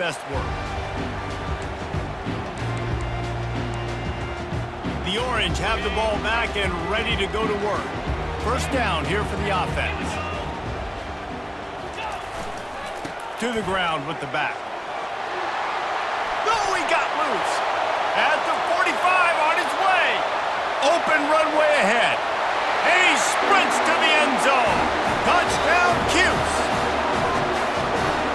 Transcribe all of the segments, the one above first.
best work. The Orange have the ball back and ready to go to work. First down here for the offense. To the ground with the back. Oh, he got loose. At the 45 on his way. Open runway ahead. And he sprints to the end zone. Touchdown, Cuse.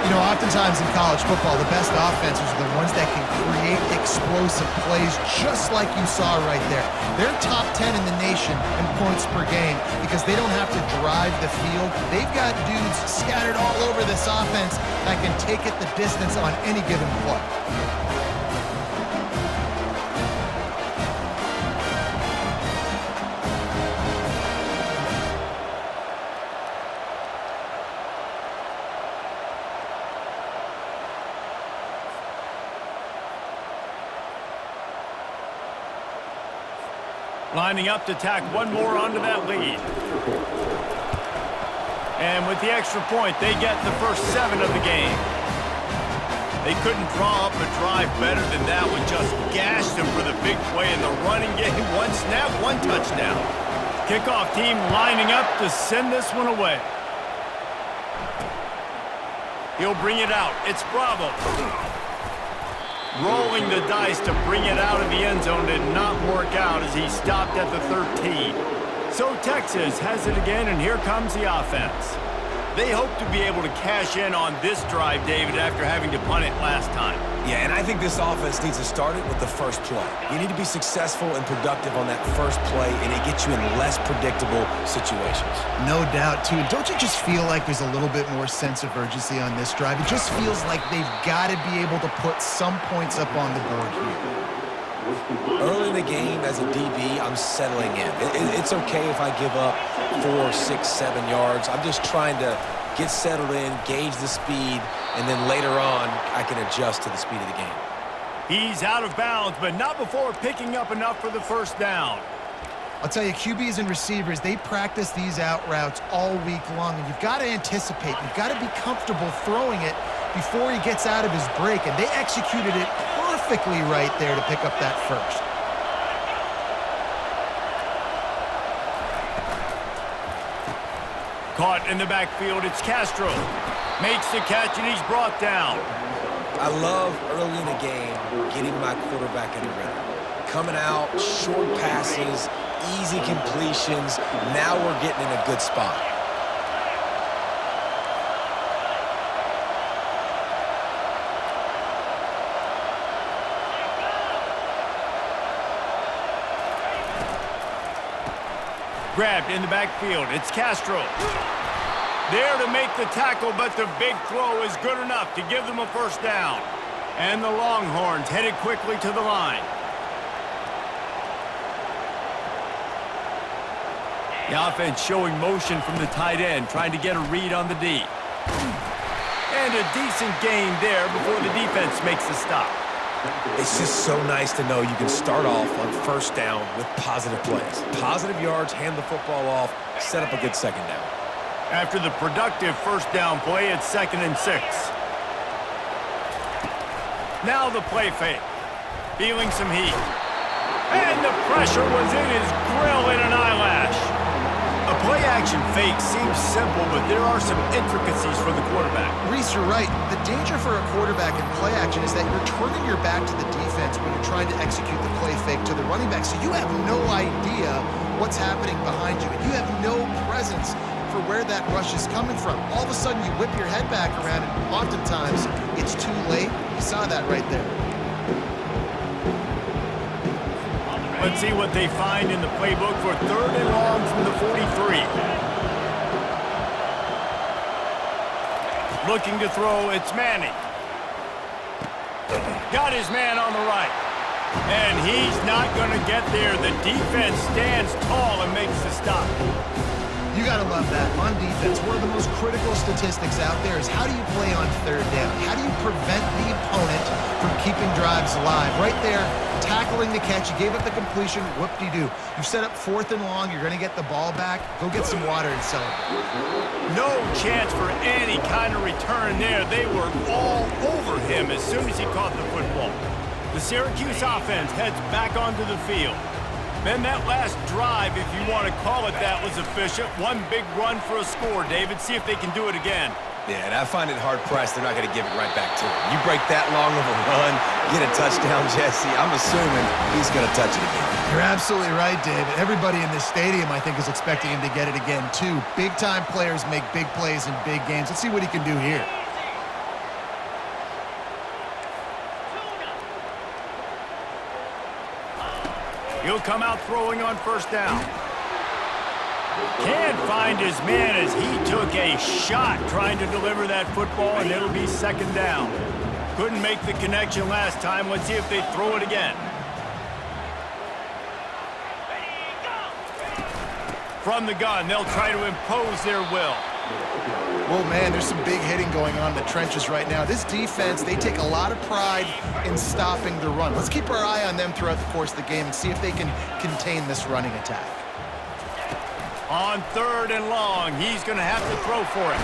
You know, oftentimes in college football, the best offenses are the ones that can create explosive plays just like you saw right there. They're top 10 in the nation in points per game because they don't have to drive the field. They've got dudes scattered all over this offense that can take it the distance on any given play. Lining up to tack one more onto that lead. And with the extra point, they get the first 7 of the game. They couldn't draw up a drive better than that one. Just gashed them for the big play in the running game. One snap, one touchdown. Kickoff team lining up to send this one away. He'll bring it out. It's Bravo. Rolling the dice to bring it out of the end zone did not work out as he stopped at the 13. So Texas has it again, and here comes the offense. They hope to be able to cash in on this drive, David, after having to punt it last time. Yeah, and I think this offense needs to start it with the first play. You need to be successful and productive on that first play, and it gets you in less predictable situations. No doubt, too. Don't you just feel like there's a little bit more sense of urgency on this drive? It just feels like they've got to be able to put some points up on the board here. Early in the game, as a DB, I'm settling in. It's okay if I give up 4, 6, 7 yards. I'm just trying to get settled in, gauge the speed, and then later on, I can adjust to the speed of the game. He's out of bounds, but not before picking up enough for the first down. I'll tell you, QBs and receivers, they practice these out routes all week long, and you've got to anticipate. You've got to be comfortable throwing it before he gets out of his break, and they executed it perfectly right there to pick up that first. Caught in the backfield, it's Castro. Makes the catch, and he's brought down. I love early in the game getting my quarterback in the rhythm. Coming out, short passes, easy completions. Now we're getting in a good spot. Grabbed in the backfield. It's Castro. There to make the tackle, but the big throw is good enough to give them a first down. And the Longhorns headed quickly to the line. The offense showing motion from the tight end, trying to get a read on the D. And a decent gain there before the defense makes the stop. It's just so nice to know you can start off on first down with positive plays. Positive yards, hand the football off, set up a good second down. After the productive first down play, it's 2nd and 6. Now the play fake. Feeling some heat. And the pressure was in his grill in an eyelash. A play-action fake seems simple, but there are some intricacies for the quarterback. Reese, you're right. The danger for a quarterback in play action is that you're turning your back to the defense when you're trying to execute the play fake to the running back, so you have no idea what's happening behind you, and you have no presence for where that rush is coming from. All of a sudden, you whip your head back around, and oftentimes, it's too late. You saw that right there. Let's see what they find in the playbook for 3rd and long from the 43. Looking to throw, it's Manning. Got his man on the right. And he's not going to get there. The defense stands tall and makes the stop. You got to love that. On defense, one of the most critical statistics out there is how do you play on 3rd down? How do you prevent the opponent from keeping drives alive? Right there, tackling the catch. You gave up the completion. Whoop-de-doo. You set up 4th and long. You're going to get the ball back. Go get some water and celebrate. No chance for any kind of return there. They were all over him as soon as he caught the football. The Syracuse offense heads back onto the field. Then that last drive, if you want to call it that, was efficient. One big run for a score, David. See if they can do it again. Yeah, and I find it hard-pressed they're not going to give it right back to him. You break that long of a run, get a touchdown, Jesse, I'm assuming he's going to touch it again. You're absolutely right, David. Everybody in this stadium, I think, is expecting him to get it again, too. Big-time players make big plays in big games. Let's see what he can do here. He'll come out throwing on 1st down. Can't find his man as he took a shot trying to deliver that football, and it'll be 2nd down. Couldn't make the connection last time. Let's see if they throw it again. From the gun, they'll try to impose their will. Well, man, there's some big hitting going on in the trenches right now. This defense, they take a lot of pride in stopping the run. Let's keep our eye on them throughout the course of the game and see if they can contain this running attack. On 3rd and long, he's going to have to throw for it.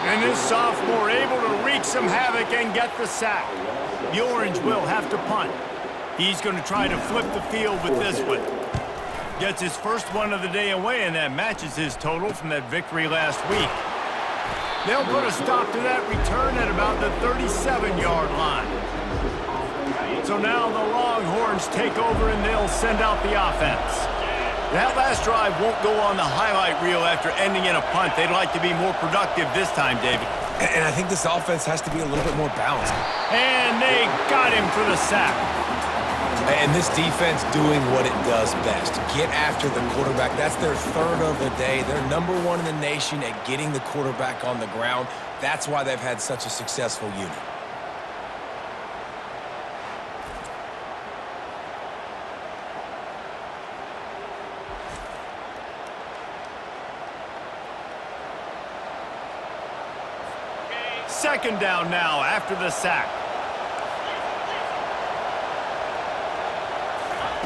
And this sophomore able to wreak some havoc and get the sack. The Orange will have to punt. He's going to try to flip the field with this one. Gets his first one of the day away, and that matches his total from that victory last week. They'll put a stop to that return at about the 37-yard line. So now the Longhorns take over, and they'll send out the offense. That last drive won't go on the highlight reel after ending in a punt. They'd like to be more productive this time, David. And I think this offense has to be a little bit more balanced. And they got him for the sack. And this defense doing what it does best. Get after the quarterback. That's their 3rd of the day. They're #1 in the nation at getting the quarterback on the ground. That's why they've had such a successful unit. Second down now after the sack.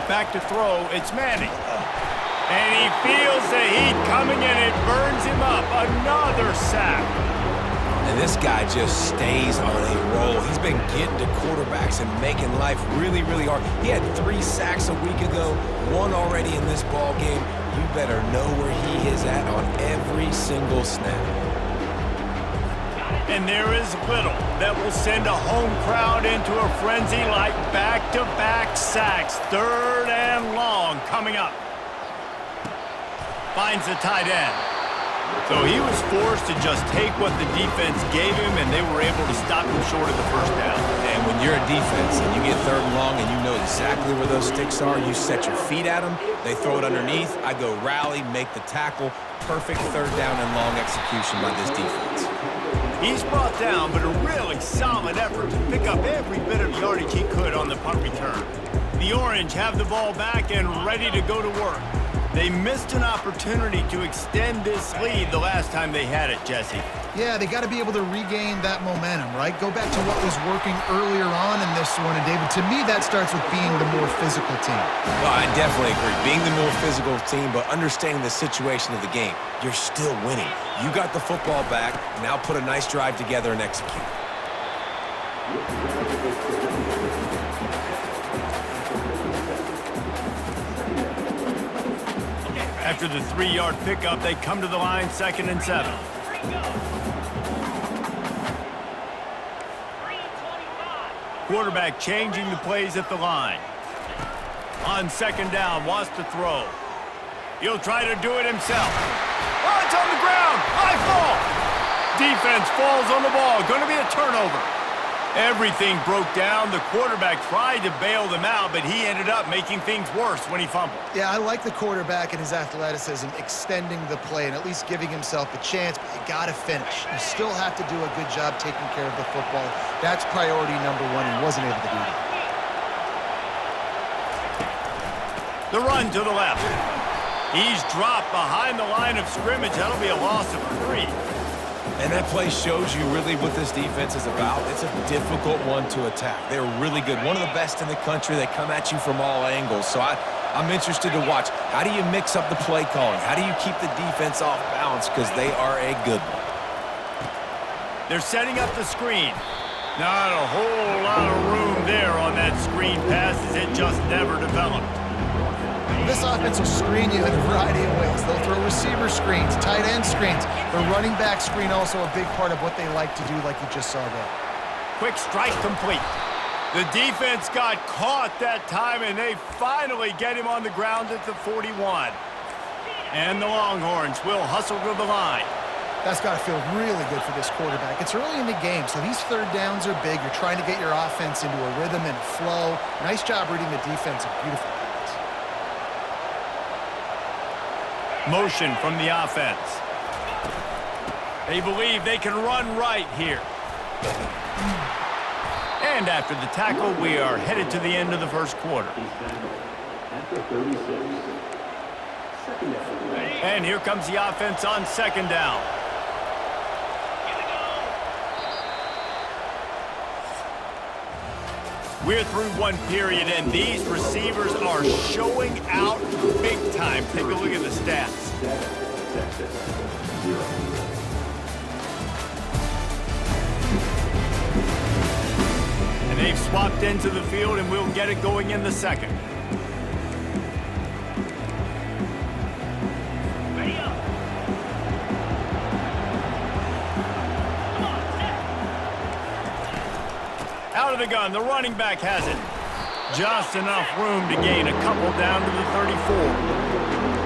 Back to throw, it's Manning. And he feels the heat coming and it burns him up. Another sack. And this guy just stays on a roll. He's been getting to quarterbacks and making life really, really hard. He had 3 sacks a week ago, 1 already in this ball game. You better know where he is at on every single snap. And there is little that will send a home crowd into a frenzy like back-to-back sacks. 3rd and long coming up. Finds the tight end. So he was forced to just take what the defense gave him, and they were able to stop him short of the 1st down. And when you're a defense and you get 3rd and long and you know exactly where those sticks are, you set your feet at them, they throw it underneath, I go rally, make the tackle. Perfect 3rd down and long execution by this defense. He's brought down, but a really solid effort to pick up every bit of yardage he could on the punt return. The Orange have the ball back and ready to go to work. They missed an opportunity to extend this lead the last time they had it, Jesse. Yeah, they got to be able to regain that momentum, right? Go back to what was working earlier on in this one. And, David, to me, that starts with being the more physical team. Well, I definitely agree. Being the more physical team, but understanding the situation of the game. You're still winning. You got the football back. Now put a nice drive together and execute. After the 3-yard pickup, they come to the line, 2nd and 7. Quarterback changing the plays at the line. On 2nd down, wants to throw. He'll try to do it himself. Oh, it's on the ground. High fall. Defense falls on the ball. Going to be a turnover. Everything broke down. The quarterback tried to bail them out, but he ended up making things worse when he fumbled. Yeah, I like the quarterback and his athleticism, extending the play and at least giving himself a chance, but you got to finish. You still have to do a good job taking care of the football. That's priority #1. He wasn't able to do that. The run to the left. He's dropped behind the line of scrimmage. That'll be a loss of 3. And that play shows you really what this defense is about. It's a difficult one to attack. They're really good. One of the best in the country. They come at you from all angles. So I'm interested to watch. How do you mix up the play calling? How do you keep the defense off balance? Because they are a good one. They're setting up the screen. Not a whole lot of room there on that screen pass as it just never developed. This offense will screen you in a variety of ways. They'll throw receiver screens, tight end screens. The running back screen also a big part of what they like to do, like you just saw there. Quick strike complete. The defense got caught that time, and they finally get him on the ground at the 41. And the Longhorns will hustle to the line. That's got to feel really good for this quarterback. It's early in the game, so these third downs are big. You're trying to get your offense into a rhythm and a flow. Nice job reading the defense. A beautiful pass. Motion from the offense. They believe they can run right here. And after the tackle, we are headed to the end of the first quarter. And here comes the offense on second down. We're through one period, and these receivers are showing out big time. Take a look at the stats. And they've swapped into the field, and we'll get it going in the second. Out of the gun, the running back has it. Just enough room to gain a couple down to the 34.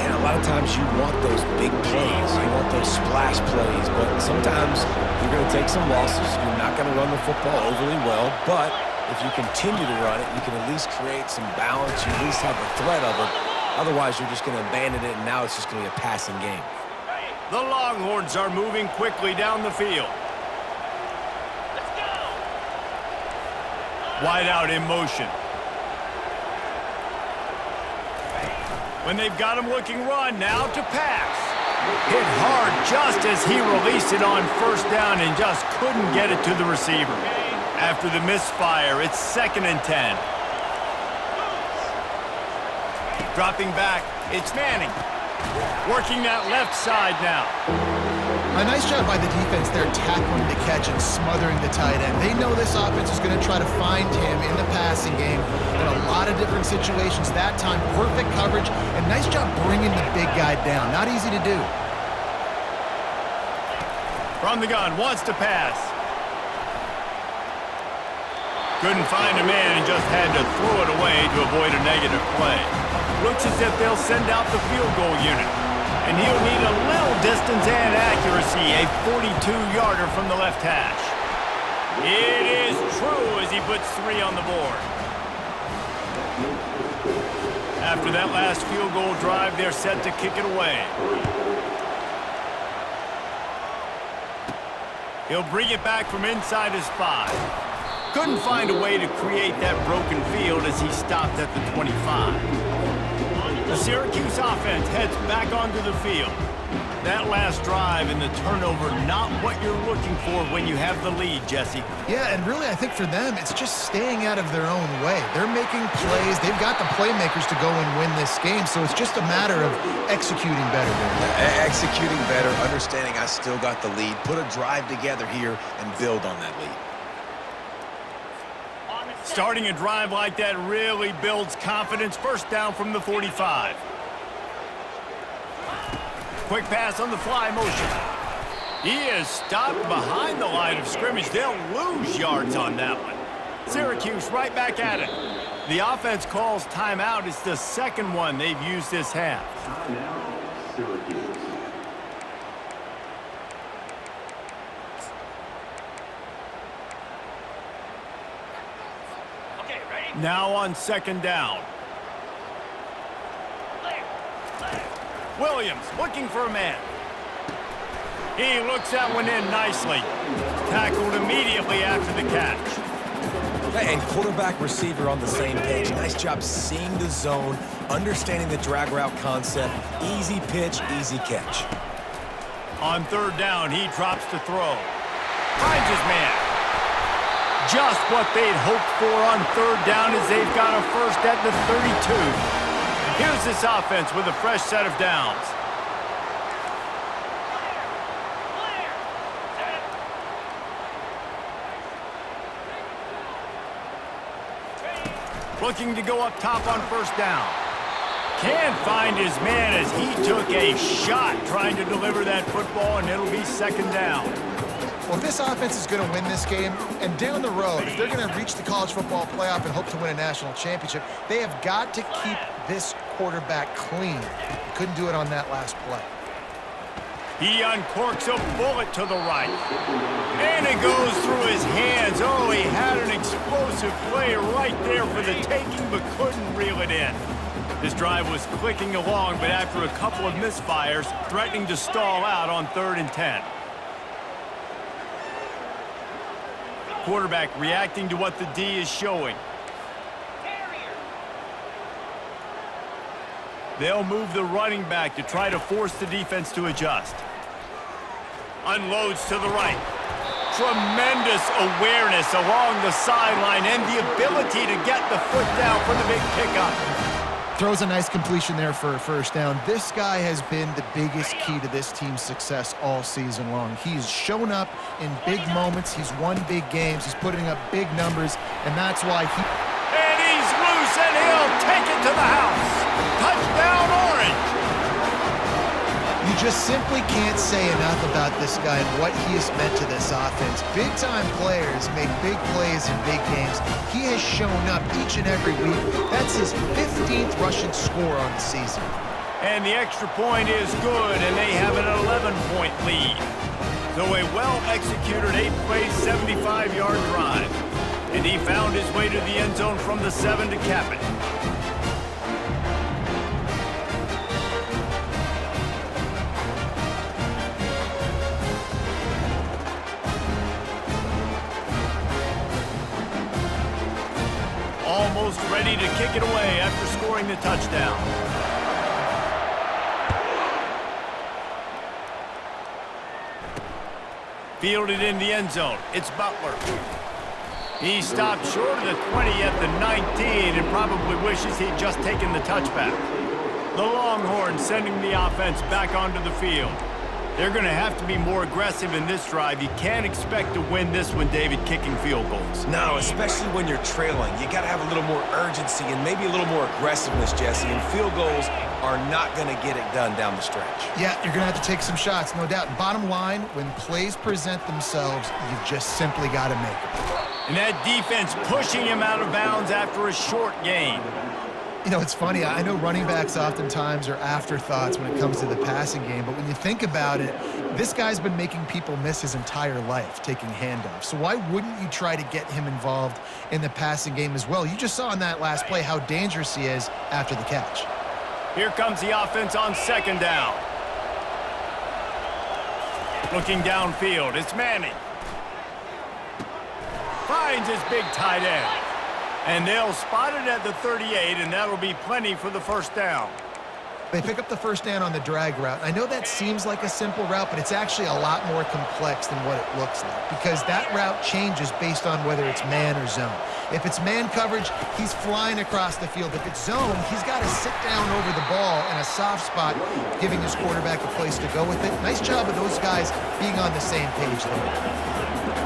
And a lot of times you want those big plays. You want those splash plays. But sometimes you're going to take some losses. You're not going to run the football overly well. But if you continue to run it, you can at least create some balance. You at least have the threat of it. Otherwise, you're just going to abandon it, and now it's just going to be a passing game. The Longhorns are moving quickly down the field. Wide out in motion. When they've got him looking run, now to pass. Hit hard just as he released it on first down and just couldn't get it to the receiver. After the misfire, it's 2nd and 10. Dropping back, it's Manning. Working that left side now. A nice job by the defense there, tackling the catch and smothering the tight end. They know this offense is going to try to find him in the passing game in a lot of different situations. That time, perfect coverage, and nice job bringing the big guy down. Not easy to do. From the gun, wants to pass. Couldn't find a man and just had to throw it away to avoid a negative play. Looks as if they'll send out the field goal unit. And he'll need a little distance and accuracy, a 42-yarder from the left hash. It is true as he puts 3 on the board. After that last field goal drive, they're set to kick it away. He'll bring it back from inside his 5. Couldn't find a way to create that broken field as he stopped at the 25. The Syracuse offense heads back onto the field. That last drive and the turnover, not what you're looking for when you have the lead, Jesse. Yeah, and really I think for them, it's just staying out of their own way. They're making plays. They've got the playmakers to go and win this game, so it's just a matter of executing better there. Executing better, understanding I still got the lead, put a drive together here and build on that lead. Starting a drive like that really builds confidence. First down from the 45. Quick pass on the fly motion. He is stopped behind the line of scrimmage. They'll lose yards on that one. Syracuse right back at it. The offense calls timeout. It's the second one they've used this half. Timeout, Syracuse. Now on second down. Williams looking for a man. He looks that one in nicely. Tackled immediately after the catch. And quarterback receiver on the same page. Nice job seeing the zone, understanding the drag route concept. Easy pitch, easy catch. On third down, he drops to throw. Finds his man. Just what they'd hoped for on third down as they've got a first at the 32. Here's this offense with a fresh set of downs. Looking to go up top on first down. Can't find his man as he took a shot trying to deliver that football, and it'll be second down. Well, if this offense is going to win this game, and down the road, if they're going to reach the college football playoff and hope to win a national championship, they have got to keep this quarterback clean. He couldn't do it on that last play. He uncorks a bullet to the right. And it goes through his hands. Oh, he had an explosive play right there for the taking, but couldn't reel it in. This drive was clicking along, but after a couple of misfires, threatening to stall out on 3rd and 10. Quarterback reacting to what the D is showing. They'll move the running back to try to force the defense to adjust. Unloads to the right. Tremendous awareness along the sideline and the ability to get the foot down for the big pickup. Throws a nice completion there for a first down. This guy has been the biggest key to this team's success all season long. He's shown up in big moments. He's won big games. He's putting up big numbers, and that's why he... And he's loose, and he'll take it to the house. Touchdown, Orange. You just simply can't say enough about this guy and what he has meant to this offense. Big-time players make big plays in big games. He has shown up each and every week. That's his 15th rushing score on the season. And the extra point is good, and they have an 11-point lead. So a well-executed 8-play, 75-yard drive. And he found his way to the end zone from the 7 to cap it. Almost ready to kick it away after scoring the touchdown. Fielded in the end zone. It's Butler. He stopped short of the 20 at the 19 and probably wishes he'd just taken the touchback. The Longhorns sending the offense back onto the field. They're going to have to be more aggressive in this drive. You can't expect to win this one, David, kicking field goals. No, especially when you're trailing. You got to have a little more urgency and maybe a little more aggressiveness, Jesse. And field goals are not going to get it done down the stretch. Yeah, you're going to have to take some shots, no doubt. Bottom line, when plays present themselves, you've just simply got to make them. And that defense pushing him out of bounds after a short gain. You know, it's funny. I know running backs oftentimes are afterthoughts when it comes to the passing game, but when you think about it, this guy's been making people miss his entire life taking handoffs. So why wouldn't you try to get him involved in the passing game as well? You just saw in that last play how dangerous he is after the catch. Here comes the offense on second down. Looking downfield, it's Manning. Finds his big tight end. And they'll spot it at the 38, and that'll be plenty for the first down. They pick up the first down on the drag route. I know that seems like a simple route, but it's actually a lot more complex than what it looks like because that route changes based on whether it's man or zone. If it's man coverage, he's flying across the field. If it's zone, he's got to sit down over the ball in a soft spot, giving his quarterback a place to go with it. Nice job of those guys being on the same page there.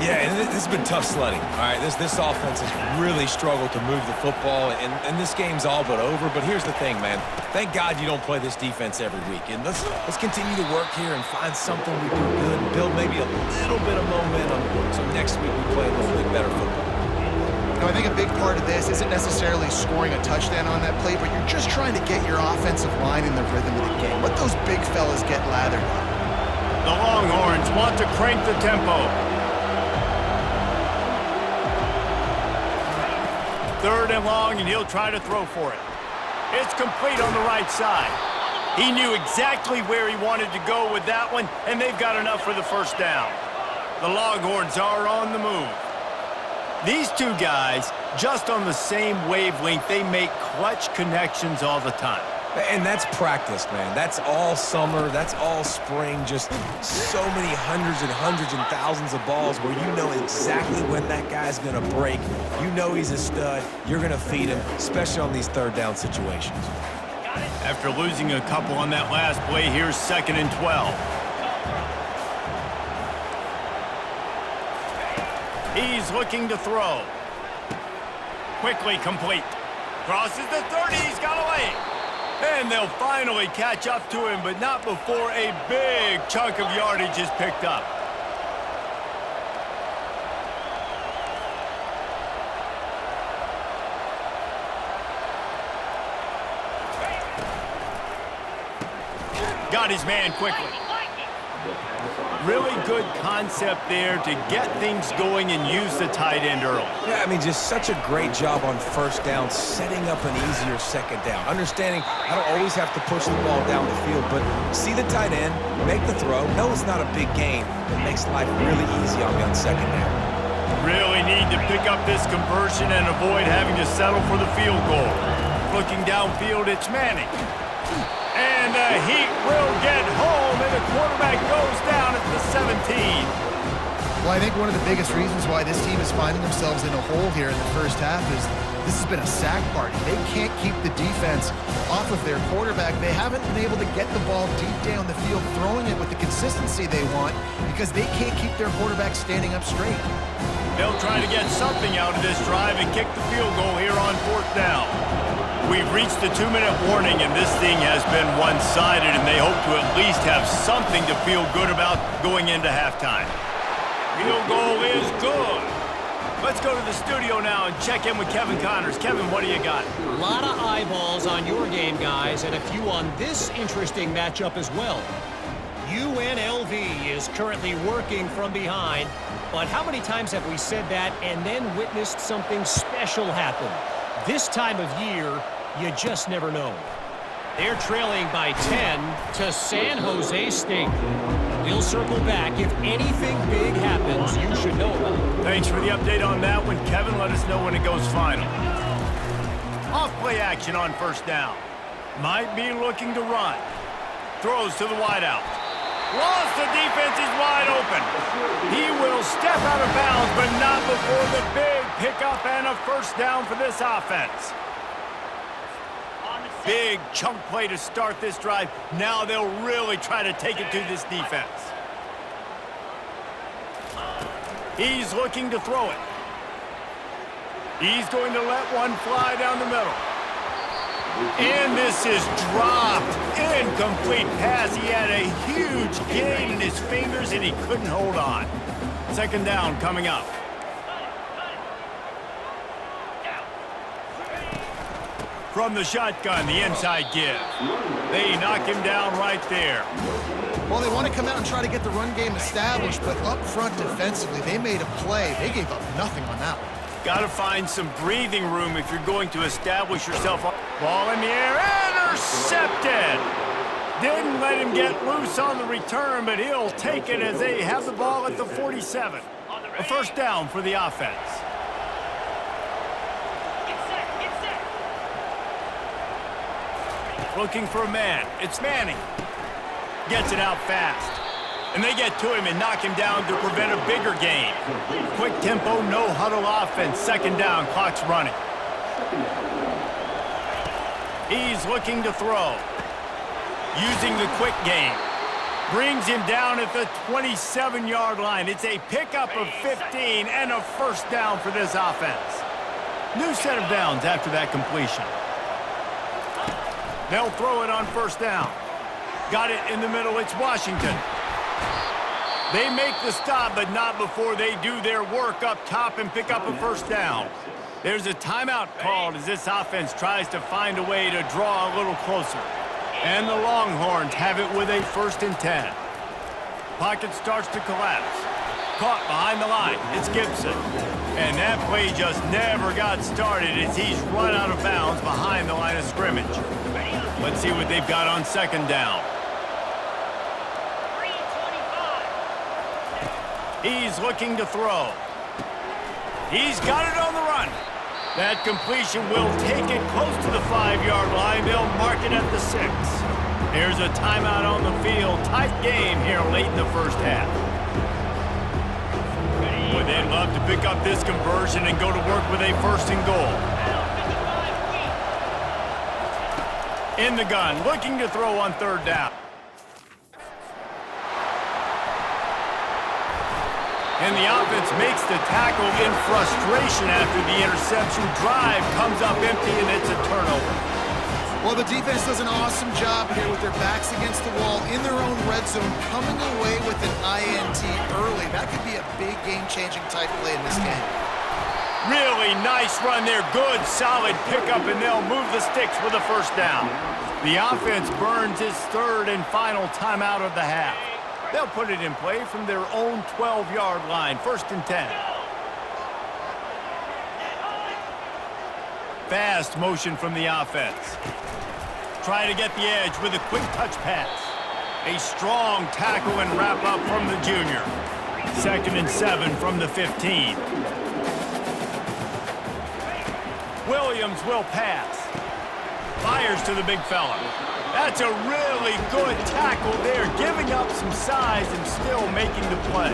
Yeah, and this has been tough sledding. All right, this offense has really struggled to move the football, and this game's all but over. But here's the thing, man. Thank God you don't play this defense every week. And let's continue to work here and find something we do good and build maybe a little bit of momentum so next week we play a little bit better football. You know, I think a big part of this isn't necessarily scoring a touchdown on that play, but you're just trying to get your offensive line in the rhythm of the game. Let those big fellas get lathered up. The Longhorns want to crank the tempo. Third and long, and he'll try to throw for it. It's complete on the right side. He knew exactly where he wanted to go with that one, and they've got enough for the first down. The Longhorns are on the move. These two guys, just on the same wavelength, they make clutch connections all the time. And that's practice, man. That's all summer. That's all spring. Just so many hundreds and thousands of balls where you know exactly when that guy's going to break. You know he's a stud. You're going to feed him, especially on these third down situations. After losing a couple on that last play, here's 2nd and 12. He's looking to throw. Quickly complete. Crosses the 30. He's got away. And they'll finally catch up to him, but not before a big chunk of yardage is picked up. Got his man quickly. Really good concept there to get things going and use the tight end early. Yeah, I mean, just such a great job on first down, setting up an easier second down. Understanding I don't always have to push the ball down the field, but see the tight end, make the throw. No, it's not a big gain, but makes life really easy on me on second down. Really need to pick up this conversion and avoid having to settle for the field goal. Looking downfield, it's Manning. And the heat will get home, and the quarterback goes down at the 17. Well, I think one of the biggest reasons why this team is finding themselves in a hole here in the first half is this has been a sack party. They can't keep the defense off of their quarterback. They haven't been able to get the ball deep down the field, throwing it with the consistency they want because they can't keep their quarterback standing up straight. They'll try to get something out of this drive and kick the field goal here on 4th down. We've reached the 2-minute warning, and this thing has been one-sided, and they hope to at least have something to feel good about going into halftime. Field goal is good. Let's go to the studio now and check in with Kevin Connors. Kevin, what do you got? A lot of eyeballs on your game, guys, and a few on this interesting matchup as well. UNLV is currently working from behind, but how many times have we said that and then witnessed something special happen? This time of year, you just never know. They're trailing by 10 to San Jose State. We'll circle back. If anything big happens, you should know about it. Thanks for the update on that one, Kevin. Let us know when it goes final. Off-play action on 1st down. Might be looking to run. Throws to the wideout. Lost, the defense is wide open. He will step out of bounds, but not before the big pickup and a 1st down for this offense. Big chunk play to start this drive. Now they'll really try to take it to this defense. He's looking to throw it. He's going to let one fly down the middle. And this is dropped. Incomplete pass. He had a huge gain in his fingers, and he couldn't hold on. 2nd down coming up. From the shotgun, the inside give. They knock him down right there. Well, they want to come out and try to get the run game established, but up front defensively, they made a play. They gave up nothing on that one. Got to find some breathing room if you're going to establish yourself. Ball in the air, intercepted. Didn't let him get loose on the return, but he'll take it as they have the ball at the 47. A 1st down for the offense. Looking for a man. It's Manning. Gets it out fast. And they get to him and knock him down to prevent a bigger gain. Quick tempo, no huddle offense. 2nd down, clock's running. He's looking to throw. Using the quick game. Brings him down at the 27-yard line. It's a pickup of 15 and a 1st down for this offense. New set of downs after that completion. They'll throw it on 1st down. Got it in the middle. It's Washington. They make the stop, but not before they do their work up top and pick up a 1st down. There's a timeout called as this offense tries to find a way to draw a little closer. And the Longhorns have it with a 1st and 10. Pocket starts to collapse. Caught behind the line. It's Gibson. And that play just never got started as he's run out of bounds behind the line of scrimmage. Let's see what they've got on 2nd down. He's looking to throw. He's got it on the run. That completion will take it close to the 5-yard line. They'll mark it at the 6. Here's a timeout on the field. Tight game here late in the first half. Boy, they'd love to pick up this conversion and go to work with a 1st and goal. In the gun, looking to throw on 3rd down. And the offense makes the tackle in frustration after the interception. Drive comes up empty, and it's a turnover. Well, the defense does an awesome job here with their backs against the wall in their own red zone, coming away with an INT early. That could be a big game-changing type play in this game. Really nice run there. Good, solid pickup, and they'll move the sticks with a 1st down. The offense burns its 3rd and final timeout of the half. They'll put it in play from their own 12-yard line, 1st and 10. Fast motion from the offense. Try to get the edge with a quick touch pass. A strong tackle and wrap up from the junior. 2nd and 7 from the 15. Williams will pass. Fires to the big fella. That's a really good tackle there, giving up some size and still making the play.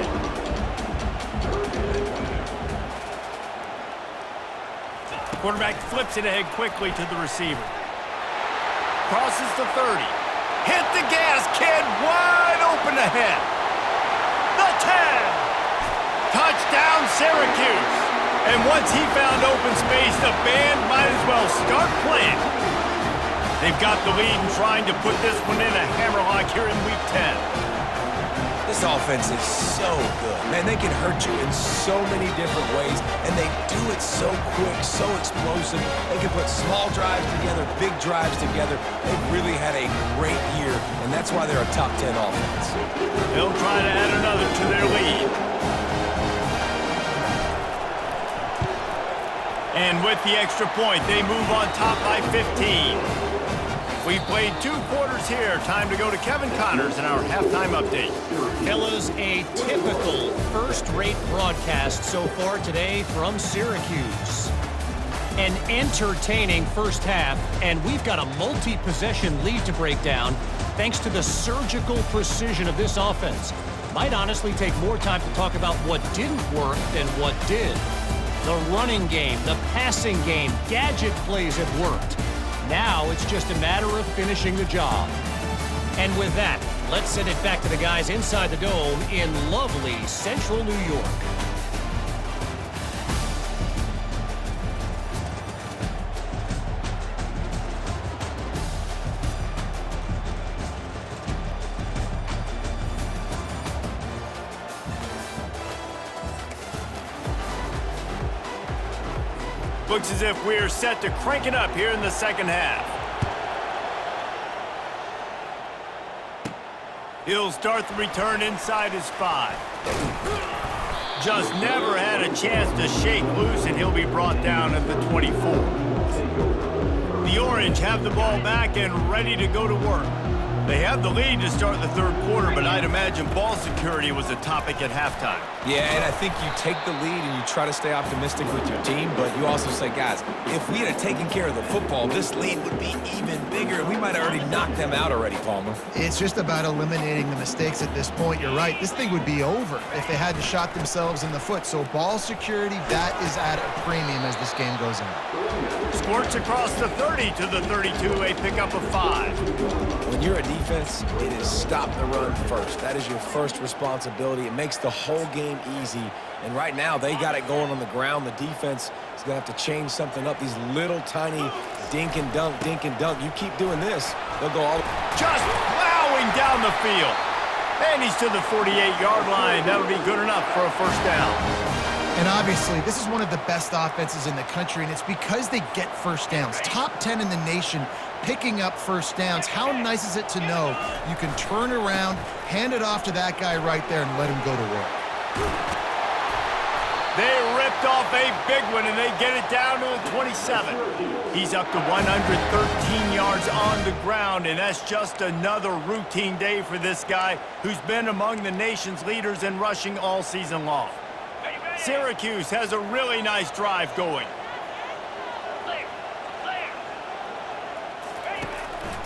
Quarterback flips it ahead quickly to the receiver. Crosses the 30. Hit the gas, kid. Wide open ahead. The 10. Touchdown, Syracuse. And once he found open space, the band might as well start playing. They've got the lead and trying to put this one in a hammerlock here in Week 10. This offense is so good. Man, they can hurt you in so many different ways, and they do it so quick, so explosive. They can put small drives together, big drives together. They've really had a great year, and that's why they're a top 10 offense. They'll try to add another to their lead. And with the extra point, they move on top by 15. We've played 2 quarters here. Time to go to Kevin Connors in our halftime update. Fellas, a typical first-rate broadcast so far today from Syracuse. An entertaining first half, and we've got a multi-possession lead to break down thanks to the surgical precision of this offense. Might honestly take more time to talk about what didn't work than what did. The running game, the passing game, gadget plays have worked. Now it's just a matter of finishing the job. And with that, let's send it back to the guys inside the dome in lovely central New York. Looks as if we're set to crank it up here in the second half. He'll start the return inside his 5. Just never had a chance to shake loose, and he'll be brought down at the 24. The Orange have the ball back and ready to go to work. They have the lead to start the 3rd quarter, but I'd imagine ball security was a topic at halftime. Yeah, and I think you take the lead and you try to stay optimistic with your team, but you also say, guys, if we had taken care of the football, this lead would be even bigger, and we might have already knocked them out already, Palmer. It's just about eliminating the mistakes at this point. You're right. This thing would be over if they hadn't shot themselves in the foot. So ball security, that is at a premium as this game goes on. Squirts across the 30 to the 32, a pickup of 5. When you're a defense, it is stop the run first. That is your first responsibility. It makes the whole game easy. And right now, they got it going on the ground. The defense is going to have to change something up. These little tiny dink and dunk, dink and dunk. You keep doing this, they'll go all... Just plowing down the field. And he's to the 48-yard line. That'll be good enough for a 1st down. And obviously, this is one of the best offenses in the country, and it's because they get 1st downs. Top 10 in the nation picking up 1st downs. How nice is it to know you can turn around, hand it off to that guy right there, and let him go to work. They ripped off a big one, and they get it down to the 27. He's up to 113 yards on the ground, and that's just another routine day for this guy who's been among the nation's leaders in rushing all season long. Syracuse has a really nice drive going.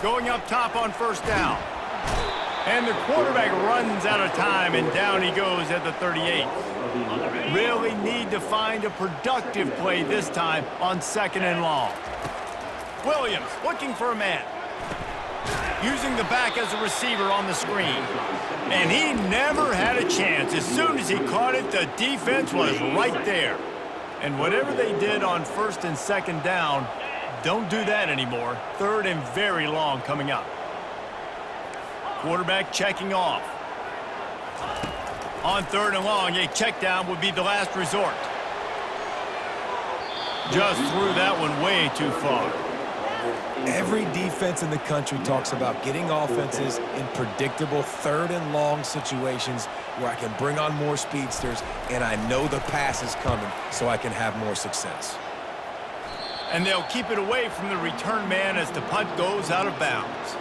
Going up top on first down. And the quarterback runs out of time, and down he goes at the 38. Really need to find a productive play this time on 2nd and long. Williams looking for a man. Using the back as a receiver on the screen. And he never had a chance. As soon as he caught it, the defense was right there. And whatever they did on 1st and 2nd down, don't do that anymore. 3rd and very long coming up. Quarterback checking off. On 3rd and long, a check down would be the last resort. Just threw that one way too far. Every defense in the country talks about getting offenses in predictable 3rd and long situations where I can bring on more speedsters and I know the pass is coming so I can have more success. And they'll keep it away from the return man as the punt goes out of bounds.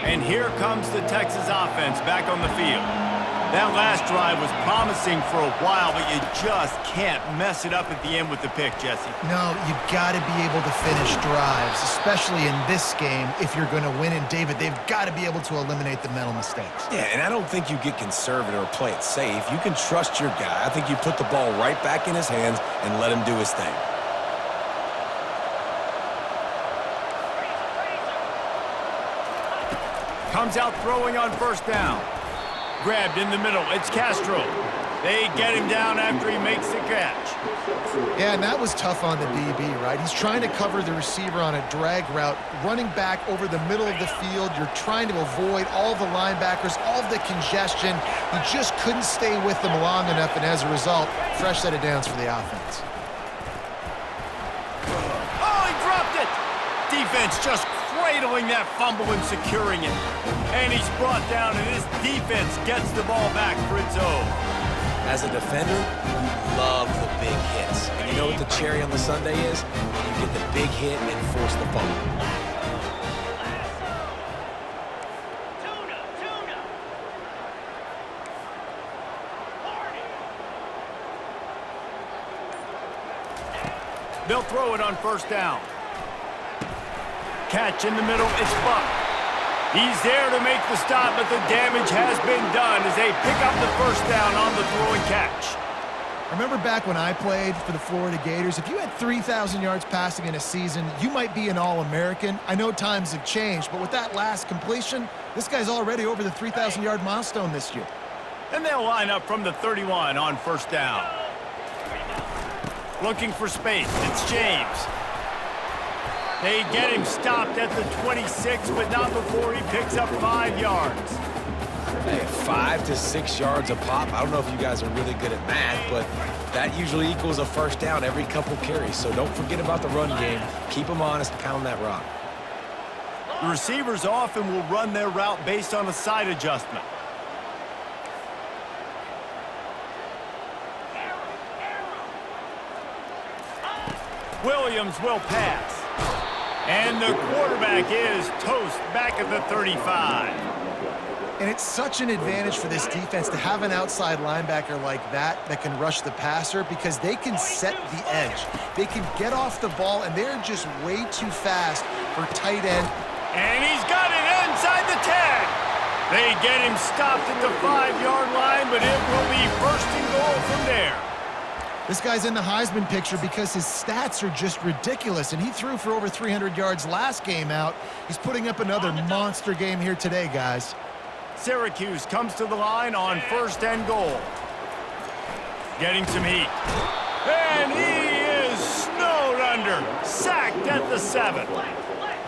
And here comes the Texas offense back on the field. That last drive was promising for a while, but you just can't mess it up at the end with the pick, Jesse. No, you've got to be able to finish drives, especially in this game if you're going to win. And, David, they've got to be able to eliminate the mental mistakes. Yeah, and I don't think you get conservative or play it safe. You can trust your guy. I think you put the ball right back in his hands and let him do his thing. Comes out throwing on first down. Grabbed in the middle. It's Castro. They get him down after he makes the catch. Yeah, and that was tough on the DB, right? He's trying to cover the receiver on a drag route, running back over the middle of the field. You're trying to avoid all the linebackers, all of the congestion. He just couldn't stay with them long enough, and as a result, fresh set of downs for the offense. Oh, he dropped it! Defense just cradling that fumble and securing it. And he's brought down, and this defense gets the ball back for its own. As a defender, you love the big hits. And you know what the cherry on the sundae is? You get the big hit and force the fumble. They'll throw it on first down. Catch in the middle, it's Buck. He's there to make the stop, but the damage has been done as they pick up the first down on the throw and catch. Remember back when I played for the Florida Gators, if you had 3,000 yards passing in a season, you might be an All-American. I know times have changed, but with that last completion, this guy's already over the 3,000-yard milestone this year. And they'll line up from the 31 on first down. Looking for space, it's James. They get him stopped at the 26, but not before he picks up 5 yards. Hey, 5 to 6 yards a pop. I don't know if you guys are really good at math, but that usually equals a first down every couple carries. So don't forget about the run game. Keep them honest, pound that rock. The receivers often will run their route based on a side adjustment. Williams will pass. And the quarterback is toast back at the 35. And it's such an advantage for this defense to have an outside linebacker like that can rush the passer because they can set the edge. They can get off the ball, and they're just way too fast for tight end. And he's got it inside the 10. They get him stopped at the 5-yard line, but it will be first and goal from there. This guy's in the Heisman picture because his stats are just ridiculous, and he threw for over 300 yards last game out. He's putting up another monster game here today, guys. Syracuse comes to the line on first and goal. Getting some heat. And he is snowed under. Sacked at the 7.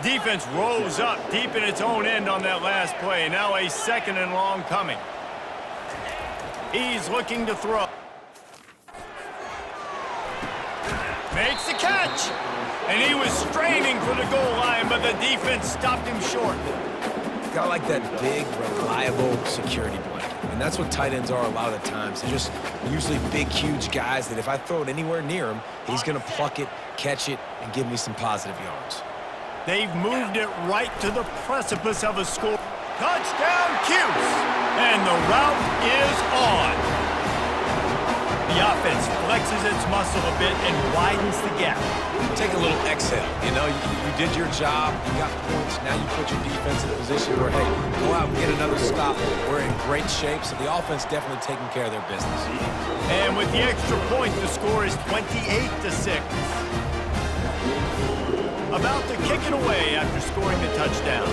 Defense rose up deep in its own end on that last play. Now a 2nd and long coming. He's looking to throw. Makes the catch. And he was straining for the goal line, but the defense stopped him short. Got like that big, reliable security blanket. And that's what tight ends are a lot of the times. They're just usually big, huge guys that if I throw it anywhere near him, he's going to pluck it, catch it, and give me some positive yards. They've moved it right to the precipice of a score. Touchdown, Cuse! And the route is on. The offense flexes its muscle a bit and widens the gap. Take a little exhale. You know, you did your job. You got points. Now you put your defense in a position where, hey, go out and get another stop. We're in great shape, so the offense definitely taking care of their business. And with the extra point, the score is 28-6. About to kick it away after scoring the touchdown.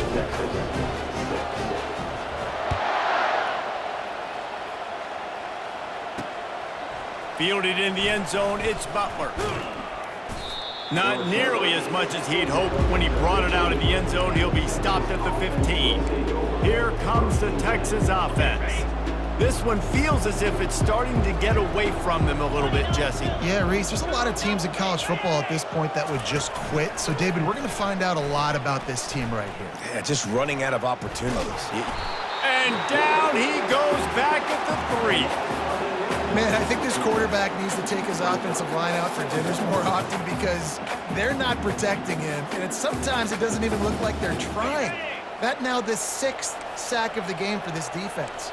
Fielded in the end zone, it's Butler. Not nearly as much as he'd hoped when he brought it out in the end zone. He'll be stopped at the 15. Here comes the Texas offense. This one feels as if it's starting to get away from them a little bit, Jesse. Yeah, Reese, there's a lot of teams in college football at this point that would just quit. So, David, we're going to find out a lot about this team right here. Yeah, just running out of opportunities. And down he goes back at the 3. Man, I think this quarterback needs to take his offensive line out for dinners more often because they're not protecting him. And sometimes it doesn't even look like they're trying. That now the 6th sack of the game for this defense.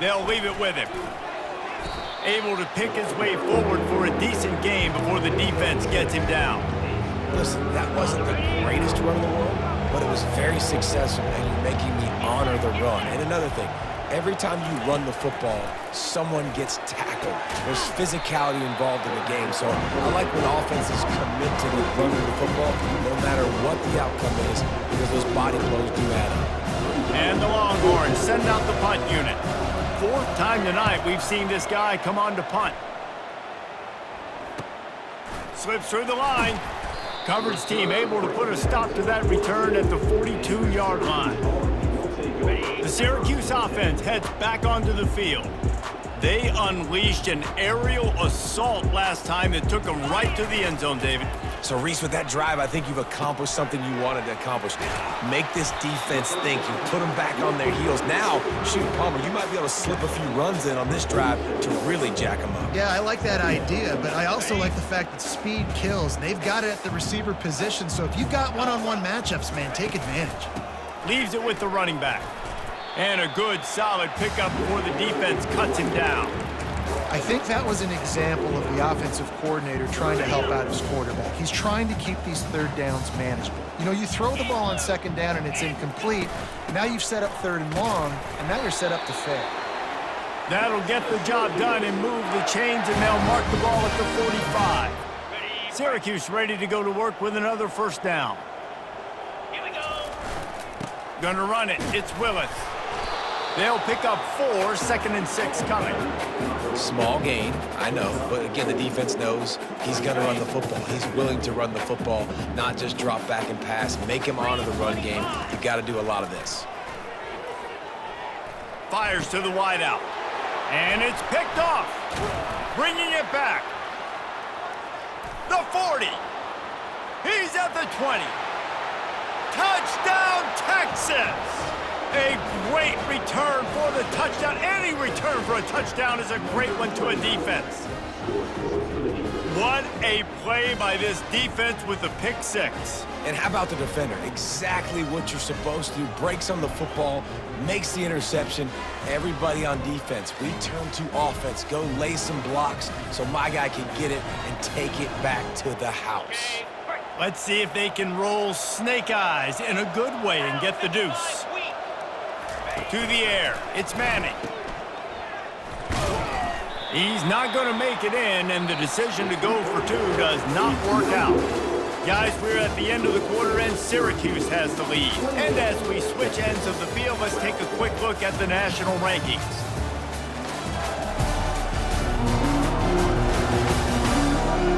They'll leave it with him. Able to pick his way forward for a decent game before the defense gets him down. Listen, that wasn't the greatest run in the world, but it was very successful, and you're making me honor the run. And another thing, every time you run the football, someone gets tackled. There's physicality involved in the game, so I like when offenses commit to the run of the football, no matter what the outcome is, because those body blows do add up. And the Longhorns send out the punt unit. 4th time tonight we've seen this guy come on to punt. Slips through the line. Coverage team able to put a stop to that return at the 42-yard line. The Syracuse offense heads back onto the field. They unleashed an aerial assault last time that took them right to the end zone, David. So, Reese, with that drive, I think you've accomplished something you wanted to accomplish. Make this defense think. You put them back on their heels. Now, shoot, Palmer, you might be able to slip a few runs in on this drive to really jack them up. Yeah, I like that idea, but I also like the fact that speed kills. And they've got it at the receiver position, so if you've got one-on-one matchups, man, take advantage. Leaves it with the running back. And a good, solid pickup before the defense cuts him down. I think that was an example of the offensive coordinator trying to help out his quarterback. He's trying to keep these 3rd downs manageable. You know, you throw the ball on 2nd down and it's incomplete. Now you've set up 3rd and long, and now you're set up to fail. That'll get the job done and move the chains, and they'll mark the ball at the 45. Syracuse ready to go to work with another 1st down. Here we go. Gonna run it. It's Willis. They'll pick up 4, 2nd and 6 coming. Small gain, I know, but again, the defense knows he's going to run the football. He's willing to run the football, not just drop back and pass, make him honor the run game. You got to do a lot of this. Fires to the wideout. And it's picked off. Bringing it back. The 40. He's at the 20. Touchdown, Texas! A great return for the touchdown. Any return for a touchdown is a great one to a defense. What a play by this defense with the pick 6. And how about the defender? Exactly what you're supposed to do. Breaks on the football, makes the interception. Everybody on defense, we turn to offense. Go lay some blocks so my guy can get it and take it back to the house. Let's see if they can roll snake eyes in a good way and get the deuce. To the air, it's Manning. He's not going to make it in, and the decision to go for 2 does not work out. Guys, we're at the end of the quarter, and Syracuse has the lead. And as we switch ends of the field, let's take a quick look at the national rankings.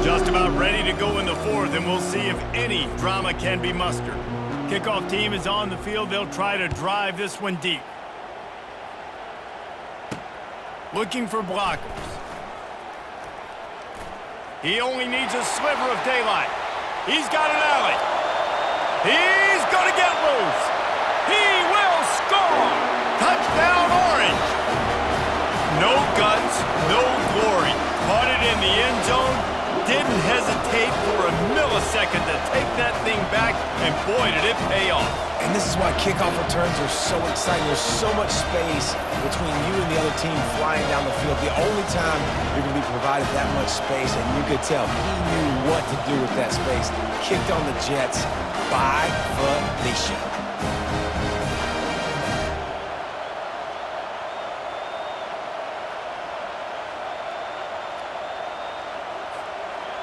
Just about ready to go in the 4th, and we'll see if any drama can be mustered. Kickoff team is on the field. They'll try to drive this one deep. Looking for blockers. He only needs a sliver of daylight. He's got an alley. He's going to get loose. He will score. Touchdown, Orange. No guts, no glory. Caught it in the end zone. didn't hesitate for a millisecond to take that thing back, and boy, did it pay off. And this is why kickoff returns are so exciting. There's so much space between you and the other team flying down the field. The only time you're going to be provided that much space, and you could tell he knew what to do with that space. Kicked on the Jets by Felicia.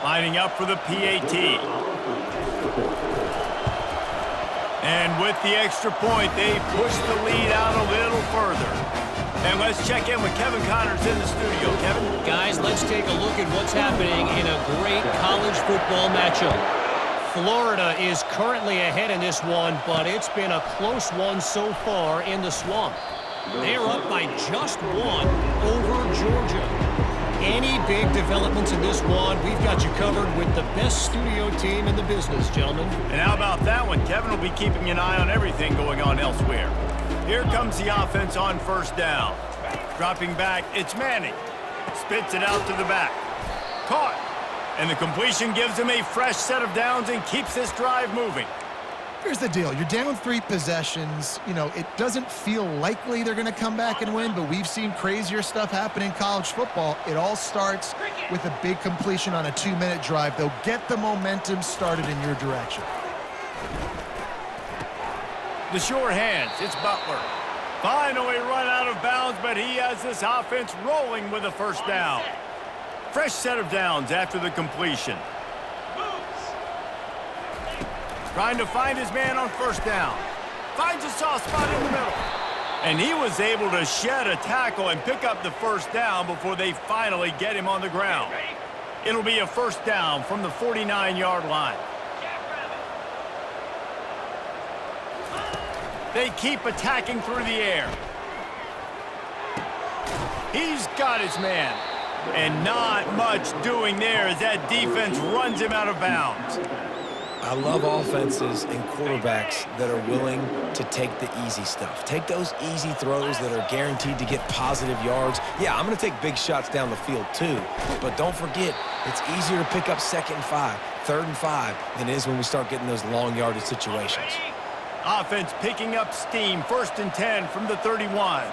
Lining up for the PAT. And with the extra point, they push the lead out a little further. And let's check in with Kevin Connors in the studio. Kevin? Guys, let's take a look at what's happening in a great college football matchup. Florida is currently ahead in this one, but it's been a close one so far in the Swamp. They're up by just one over Georgia. Any big developments in this one, we've got you covered with the best studio team in the business, gentlemen. And how about that one? Kevin will be keeping an eye on everything going on elsewhere. Here comes the offense on first down. Dropping back, it's Manning. Spits it out to the back. Caught. And the completion gives him a fresh set of downs and keeps this drive moving. Here's the deal. You're down 3 possessions. You know, it doesn't feel likely they're going to come back and win, but we've seen crazier stuff happen in college football. It all starts with a big completion on a 2-minute drive. They'll get the momentum started in your direction. The sure hands, it's Butler. Finally run out of bounds, but he has this offense rolling with a first down. Fresh set of downs after the completion. Trying to find his man on first down. Finds a soft spot in the middle. And he was able to shed a tackle and pick up the first down before they finally get him on the ground. It'll be a first down from the 49-yard line. They keep attacking through the air. He's got his man. And not much doing there as that defense runs him out of bounds. I love offenses and quarterbacks that are willing to take the easy stuff. Take those easy throws that are guaranteed to get positive yards. Yeah, I'm going to take big shots down the field too. But don't forget, it's easier to pick up 2nd and 5, 3rd and 5 than it is when we start getting those long yardage situations. Offense picking up steam. 1st and 10 from the 31.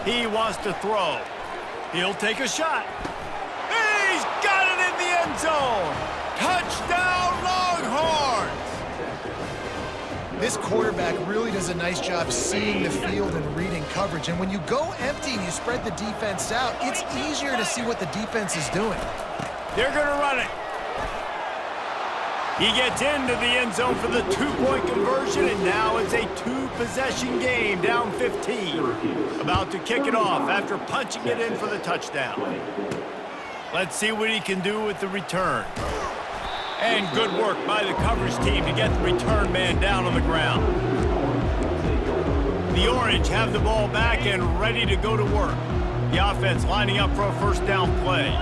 He wants to throw. He'll take a shot. He's got it in the end zone. Touchdown, Longhorns! This quarterback really does a nice job seeing the field and reading coverage. And when you go empty and you spread the defense out, it's easier to see what the defense is doing. They're going to run it. He gets into the end zone for the 2-point conversion, and now it's a 2-possession game, down 15. About to kick it off after punching it in for the touchdown. Let's see what he can do with the return. And good work by the coverage team to get the return man down on the ground. The Orange have the ball back and ready to go to work. The offense lining up for a first down play.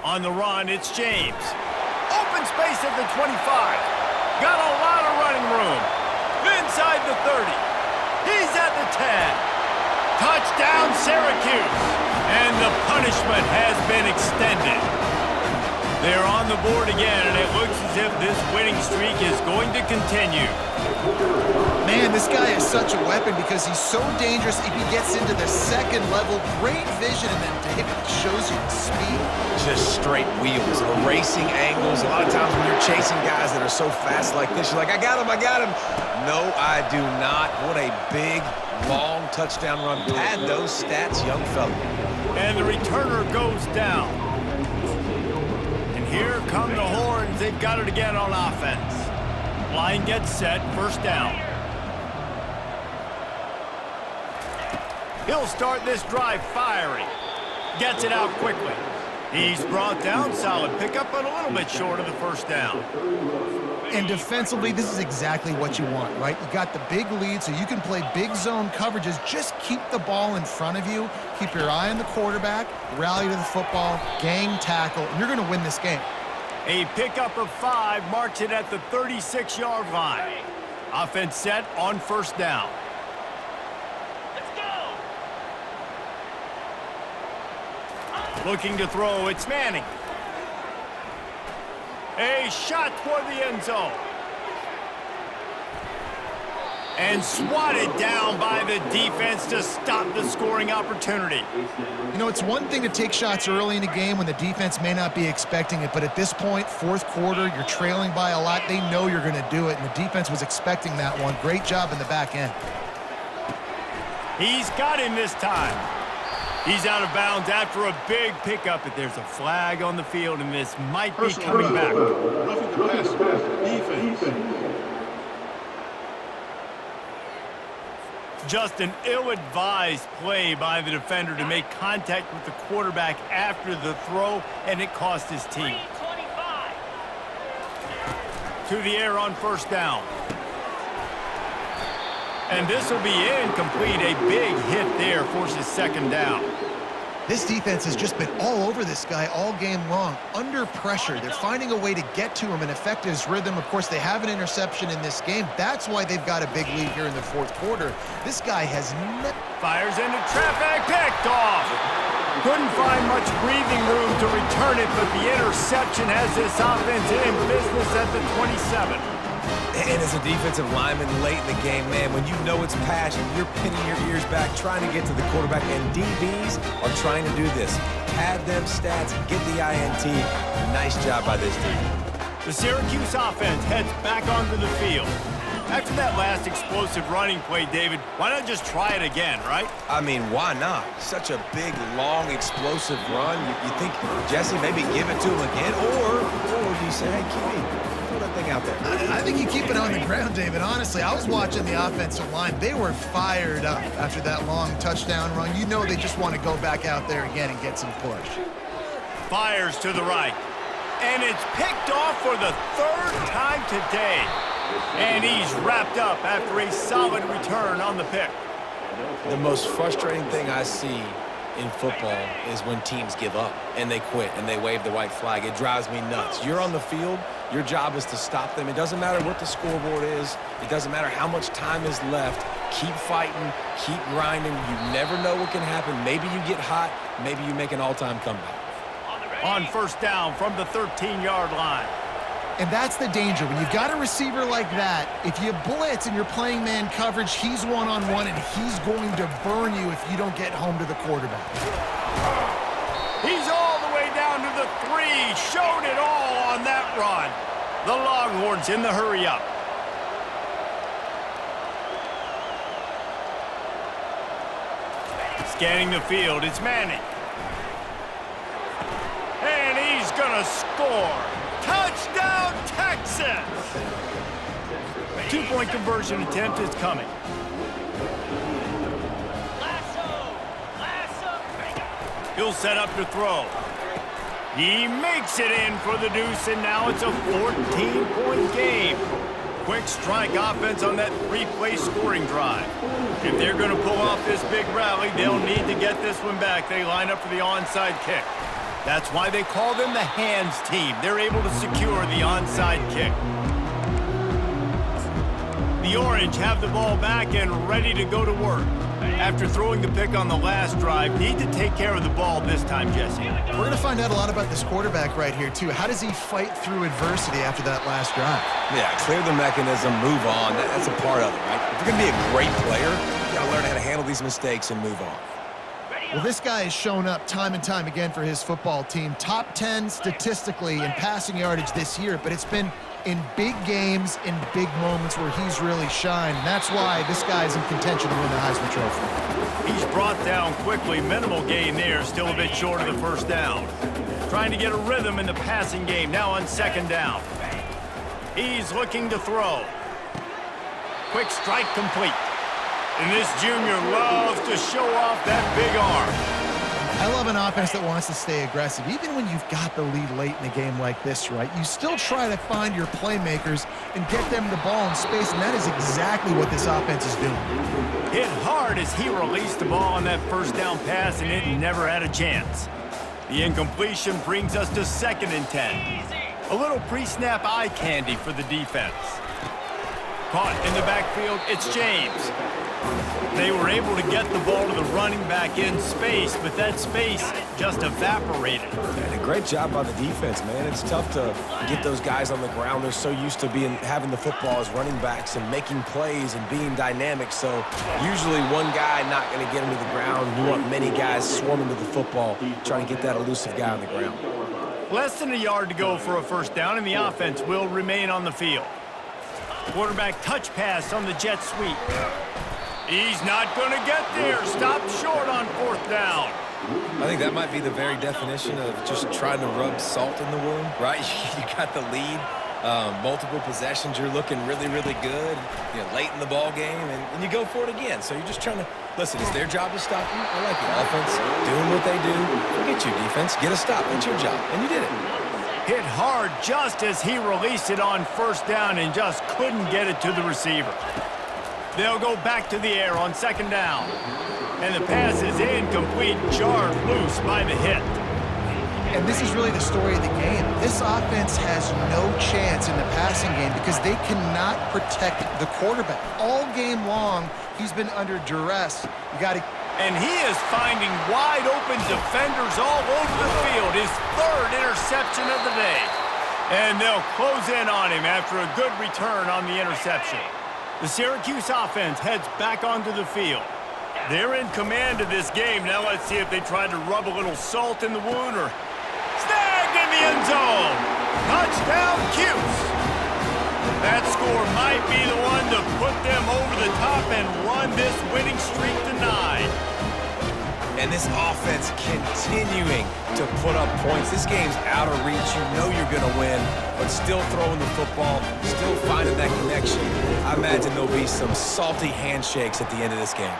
On the run, it's James. Open space at the 25. Got a lot of running room. Inside the 30. He's at the 10. Touchdown, Syracuse. And the punishment has been extended. They're on the board again, and it looks as if this winning streak is going to continue. Man, this guy is such a weapon because he's so dangerous if he gets into the 2nd level. Great vision, and then David shows you the speed. Just straight wheels, erasing angles. A lot of times when you're chasing guys that are so fast like this, you're like, I got him, I got him. No, I do not. What a big, long touchdown run. Pad those stats, young fella. And the returner goes down. And here come the Horns. They've got it again on offense. Line gets set, first down. He'll start this drive firing. Gets it out quickly. He's brought down, solid pickup, but a little bit short of the first down. And defensively, this is exactly what you want, right? You got the big lead, so you can play big zone coverages. Just keep the ball in front of you. Keep your eye on the quarterback, rally to the football, gang tackle, and you're going to win this game. A pickup of 5 marks it at the 36-yard line. Offense set on first down. Looking to throw, it's Manning. A shot toward the end zone. And swatted down by the defense to stop the scoring opportunity. You know, it's one thing to take shots early in a game when the defense may not be expecting it, but at this point, fourth quarter, you're trailing by a lot. They know you're going to do it, and the defense was expecting that one. Great job in the back end. He's got him this time. He's out of bounds after a big pickup, but there's a flag on the field, and this might be coming back. Roughing the passer. Defense. Just an ill-advised play by the defender to make contact with the quarterback after the throw, and it cost his team. To the air on first down. And this will be incomplete. A big hit there forces second down. This defense has just been all over this guy all game long. Under pressure, they're finding a way to get to him and affect his rhythm. Of course, they have an interception in this game. That's why they've got a big lead here in the fourth quarter. This guy has fires into traffic, picked off. Couldn't find much breathing room to return it, but the interception has this offense in business at the 27. And as a defensive lineman late in the game, man, when you know it's passion, you're pinning your ears back, trying to get to the quarterback, and DBs are trying to do this. Pad them stats, get the INT. Nice job by this team. The Syracuse offense heads back onto the field. After that last explosive running play, David, why not just try it again, right? I mean, why not? Such a big, long, explosive run. You think, Jesse, maybe give it to him again, or do you say, hey, QB, throw that thing out there? I think you keep it on the ground, David. Honestly, I was watching the offensive line. They were fired up after that long touchdown run. You know they just want to go back out there again and get some push. Fires to the right. And it's picked off for the third time today. And he's wrapped up after a solid return on the pick. The most frustrating thing I see in football is when teams give up and they quit and they wave the white flag. It drives me nuts. You're on the field. Your job is to stop them. It doesn't matter what the scoreboard is. It doesn't matter how much time is left. Keep fighting. Keep grinding. You never know what can happen. Maybe you get hot. Maybe you make an all-time comeback. On first down from the 13-yard line. And that's the danger. When you've got a receiver like that, if you blitz and you're playing man coverage, he's one-on-one, and he's going to burn you if you don't get home to the quarterback. He's all the way down to the 3. Showed it all on that run. The Longhorns in the hurry-up. Scanning the field, it's Manning. And he's going to score. Touchdown, Texas! 2-point conversion attempt is coming. He'll set up to throw. He makes it in for the deuce, and now it's a 14-point game. Quick strike offense on that 3-play scoring drive. If they're going to pull off this big rally, they'll need to get this one back. They line up for the onside kick. That's why they call them the hands team. They're able to secure the onside kick. The Orange have the ball back and ready to go to work. After throwing the pick on the last drive, need to take care of the ball this time, Jesse. We're going to find out a lot about this quarterback right here, too. How does he fight through adversity after that last drive? Yeah, clear the mechanism, move on. That's a part of it, right? If you're going to be a great player, you got to learn how to handle these mistakes and move on. Well, this guy has shown up time and time again for his football team. Top 10 statistically in passing yardage this year, but it's been in big games, in big moments where he's really shined. And that's why this guy's in contention to win the Heisman Trophy. He's brought down quickly. Minimal gain there, still a bit short of the first down. Trying to get a rhythm in the passing game, now on second down. He's looking to throw. Quick strike complete. And this junior loves to show off that big arm. I love an offense that wants to stay aggressive. Even when you've got the lead late in a game like this, right, you still try to find your playmakers and get them the ball in space, and that is exactly what this offense is doing. Hit hard as he released the ball on that first down pass, and it never had a chance. The incompletion brings us to 2nd and 10. A little pre-snap eye candy for the defense. Caught in the backfield, it's James. They were able to get the ball to the running back in space, but that space just evaporated. And a great job by the defense, man. It's tough to get those guys on the ground. They're so used to having the football as running backs and making plays and being dynamic. So usually one guy not going to get him to the ground. You want many guys swarming to the football, trying to get that elusive guy on the ground. Less than a yard to go for a first down, and the offense will remain on the field. Quarterback touch pass on the jet sweep. He's not going to get there. Stopped short on fourth down. I think that might be the very definition of just trying to rub salt in the wound, right? You got the lead, multiple possessions. You're looking really, really good, late in the ball game, and you go for it again. So you're just trying to, listen, it's their job to stop you. I like the offense doing what they do. Forget you, defense. Get a stop. That's your job, and you did it. Hit hard just as he released it on first down and just couldn't get it to the receiver. They'll go back to the air on second down. And the pass is incomplete, jarred loose by the hit. And this is really the story of the game. This offense has no chance in the passing game because they cannot protect the quarterback. All game long, he's been under duress. And he is finding wide-open defenders all over the field. His third interception of the day. And they'll close in on him after a good return on the interception. The Syracuse offense heads back onto the field. They're in command of this game. Now let's see if they try to rub a little salt in the wound or snagged in the end zone. Touchdown, Cuse. That score might be the one to put them over the top and run this winning streak to 9. And this offense continuing to put up points. This game's out of reach. You know you're going to win, but still throwing the football, still finding that connection. I imagine there'll be some salty handshakes at the end of this game.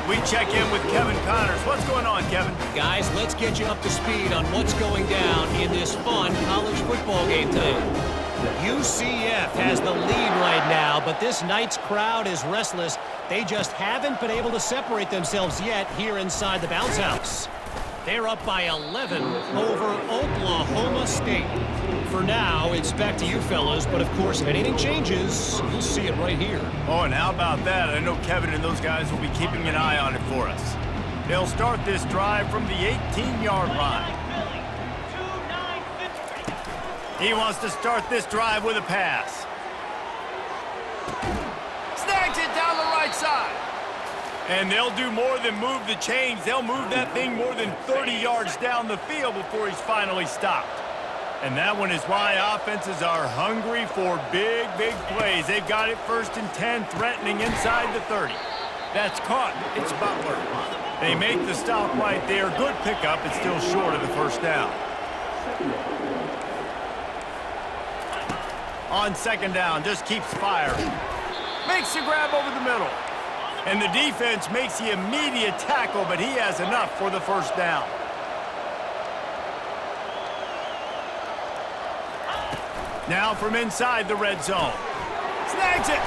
We check in with Kevin Connors. What's going on, Kevin? Guys, let's get you up to speed on what's going down in this fun college football game today. UCF has the lead right now, but this night's crowd is restless. They just haven't been able to separate themselves yet here inside the bounce house. They're up by 11 over Oklahoma State. For now, it's back to you fellas, but of course, if anything changes, you'll see it right here. Oh, and how about that? I know Kevin and those guys will be keeping an eye on it for us. They'll start this drive from the 18-yard line. He wants to start this drive with a pass. Snags it down the right side. And they'll do more than move the chains. They'll move that thing more than 30 yards down the field before he's finally stopped. And that one is why offenses are hungry for big, big plays. They've got it first and 10, threatening inside the 30. That's caught. It's Butler. They make the stop right there. Good pickup. It's still short of the first down. On second down, just keeps firing. Makes the grab over the middle. And the defense makes the immediate tackle, but he has enough for the first down. Now from inside the red zone. Snags it.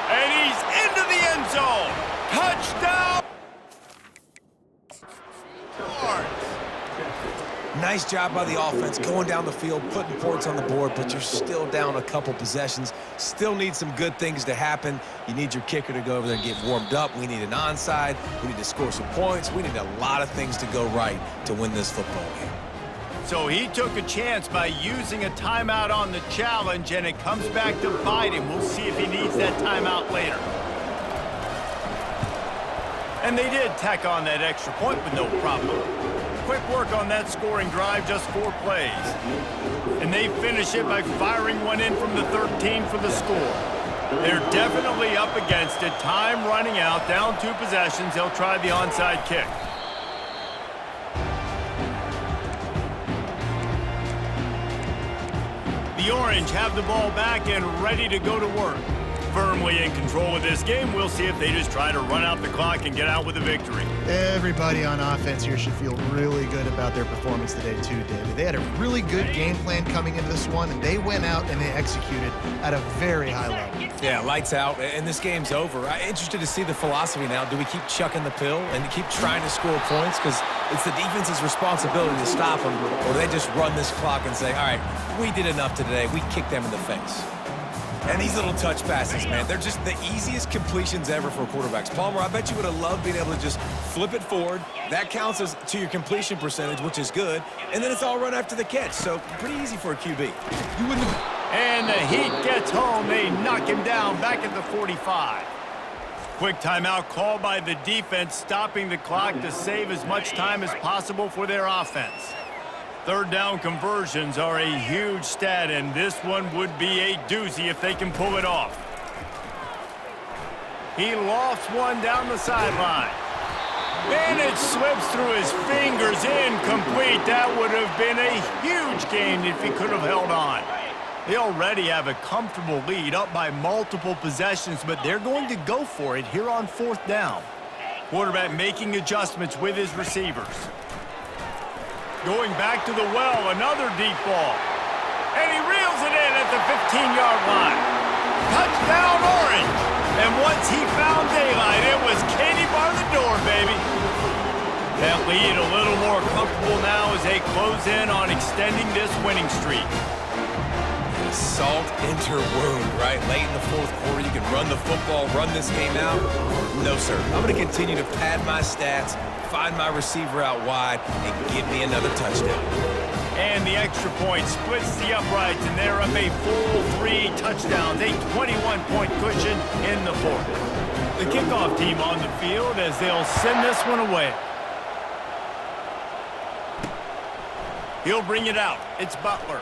And he's into the end zone. Touchdown. Nice job by the offense, going down the field, putting points on the board, but you're still down a couple possessions. Still need some good things to happen. You need your kicker to go over there and get warmed up. We need an onside. We need to score some points. We need a lot of things to go right to win this football game. So he took a chance by using a timeout on the challenge, and it comes back to bite him. We'll see if he needs that timeout later. And they did tack on that extra point with no problem. Quick work on that scoring drive, just 4 plays. And they finish it by firing one in from the 13 for the score. They're definitely up against it. Time running out, down 2 possessions. They'll try the onside kick. The Orange have the ball back and ready to go to work. Firmly in control of this game. We'll see if they just try to run out the clock and get out with a victory. Everybody on offense here should feel really good about their performance today too, David. They had a really good game plan coming into this one, and they went out and they executed at a very high level. Yeah, lights out, and this game's over. I'm interested to see the philosophy now. Do we keep chucking the pill and keep trying to score points? Because it's the defense's responsibility to stop them, or do they just run this clock and say, all right, we did enough today. We kicked them in the face. And these little touch passes, man, they're just the easiest completions ever for quarterbacks. Palmer, I bet you would have loved being able to just flip it forward. That counts as to your completion percentage, which is good. And then it's all run after the catch, so pretty easy for a QB. You wouldn't have... And the Heat gets home. They knock him down back at the 45. Quick timeout called by the defense, stopping the clock to save as much time as possible for their offense. Third down conversions are a huge stat, and this one would be a doozy if they can pull it off. He lofts one down the sideline. And it slips through his fingers, incomplete. That would have been a huge gain if he could have held on. They already have a comfortable lead, up by multiple possessions, but they're going to go for it here on fourth down. Quarterback making adjustments with his receivers. Going back to the well, another deep ball. And he reels it in at the 15-yard line. Touchdown, Orange! And once he found daylight, it was Katie bar the door, baby. That lead a little more comfortable now as they close in on extending this winning streak. Salt into wound, right? Late in the fourth quarter, you can run the football, run this game out. No, sir. I'm going to continue to pad my stats, find my receiver out wide, and give me another touchdown. And the extra point splits the uprights, and they're up a full 3 touchdowns, a 21-point cushion in the fourth. The kickoff team on the field as they'll send this one away. He'll bring it out. It's Butler.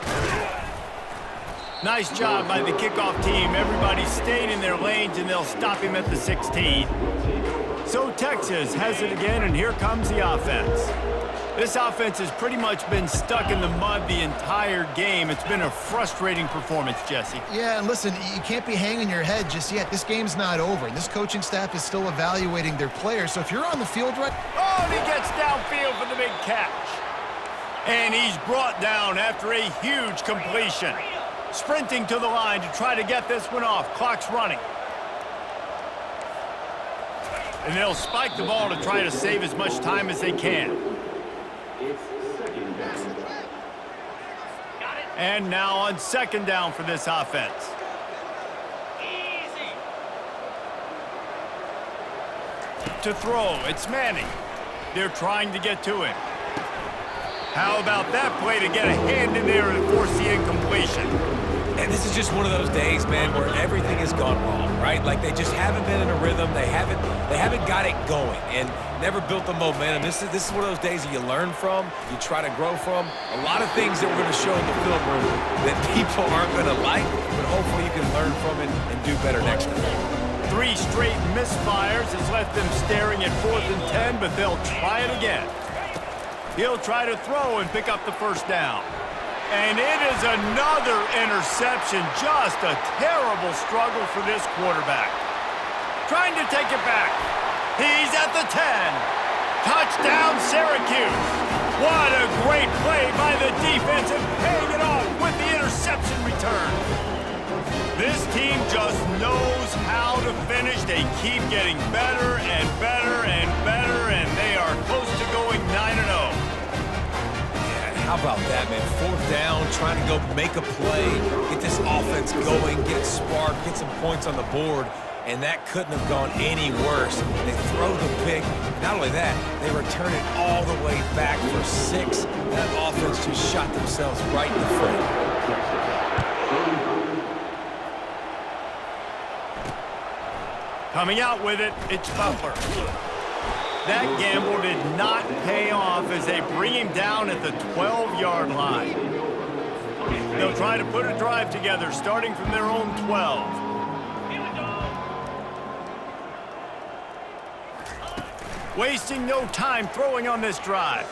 Nice job by the kickoff team. Everybody stayed in their lanes, and they'll stop him at the 16. So Texas has it again, and here comes the offense. This offense has pretty much been stuck in the mud the entire game. It's been a frustrating performance, Jesse. Yeah, and listen, you can't be hanging your head just yet. This game's not over, and this coaching staff is still evaluating their players. So if you're on the field right... Oh, and he gets downfield for the big catch. And he's brought down after a huge completion. Sprinting to the line to try to get this one off. Clock's running. And they'll spike the ball to try to save as much time as they can. It's second down. And now on second down for this offense. To throw, it's Manning. They're trying to get to him. How about that play to get a hand in there and force the incompletion? And this is just one of those days, man, where everything has gone wrong, right? Like they just haven't been in a rhythm. They haven't got it going and never built the momentum. This is one of those days that you learn from, you try to grow from. A lot of things that we're going to show in the film room that people aren't going to like, but hopefully you can learn from it and do better next time. 3 straight misfires has left them staring at 4th and 10, but they'll try it again. He'll try to throw and pick up the first down. And it is another interception. Just a terrible struggle for this quarterback. Trying to take it back. He's at the 10. Touchdown, Syracuse. What a great play by the defense and paying it off with the interception return. This team just knows how to finish. They keep getting better and better and better, and they are close to going 9-0. How about that, man? 4th down, trying to go make a play, get this offense going, get it sparked, get some points on the board, and that couldn't have gone any worse. They throw the pick. Not only that, they return it all the way back for 6. That offense just shot themselves right in the foot. Coming out with it, it's Butler. That gamble did not pay off as they bring him down at the 12-yard line. They'll try to put a drive together starting from their own 12. Wasting no time throwing on this drive.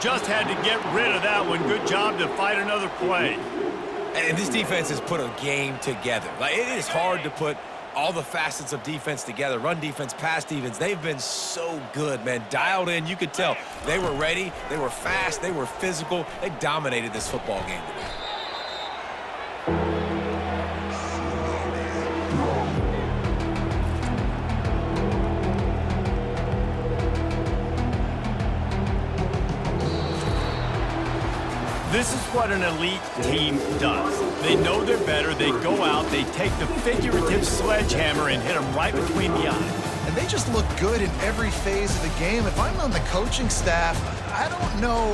Just had to get rid of that one. Good job to fight another play. And this defense has put a game together. Like, it is hard to put all the facets of defense together. Run defense, pass defense. They've been so good, man. Dialed in. You could tell they were ready. They were fast. They were physical. They dominated this football game today. what an elite team does. They know they're better. They go out, they take the figurative sledgehammer and hit them right between the eyes. And they just look good in every phase of the game. If I'm on the coaching staff, I don't know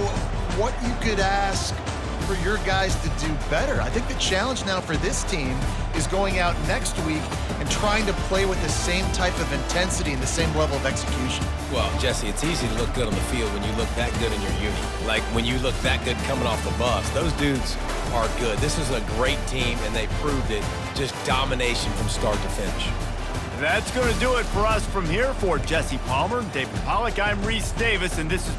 what you could ask for your guys to do better. I think the challenge now for this team is going out next week and trying to play with the same type of intensity and the same level of execution. Well, Jesse, it's easy to look good on the field when you look that good in your uni. Like when you look that good coming off the bus. Those dudes are good. This is a great team, and they proved it. Just domination from start to finish. That's going to do it for us from here. For Jesse Palmer, David Pollack, I'm Reese Davis, and this is